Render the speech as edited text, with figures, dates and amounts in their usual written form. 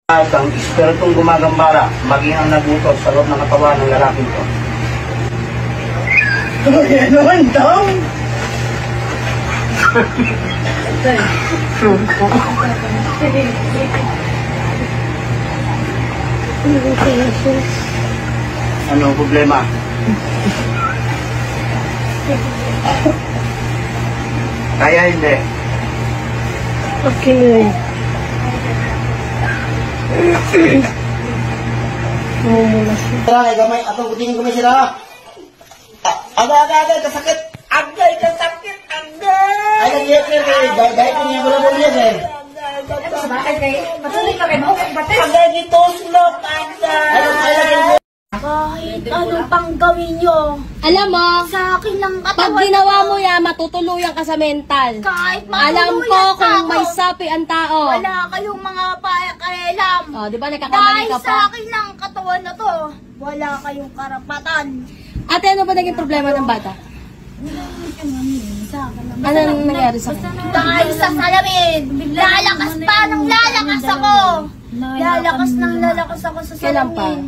At ang espiritong gumagambala, maging ang nagutos sa loob ng katawan ng lalaking ito. Gano'n daw? Anong problema? Kaya hindi. Okay. Sira, gamay, atong kutingin ko may sira. Agad, kasakit. Agay, kasakit, agay. Ay, nag-iyak, dahil ko niya wala mo niya, sir. Patuloy ka kayo, Agay, ito, slot, agay. kahit anong pang gawin nyo, Alam mo, sa akin lang pag katawan ginawa ko. mo yan, matutuluyan ka sa mental. Kahit Alam ko matuluyan kung ako, may sapi ang tao. wala kayong mga pakialam. Oh, di ba nagkakamali Dahil ka sa pa? akin lang katawan na to, wala kayong karapatan. Ate, ano ba naging problema ng bata? Anong nangyari sa kanya? Dahil sa salamin, lalakas pa ng lalakas ako. Lalakas ng lalakas ako sa Kailan pa? salamin.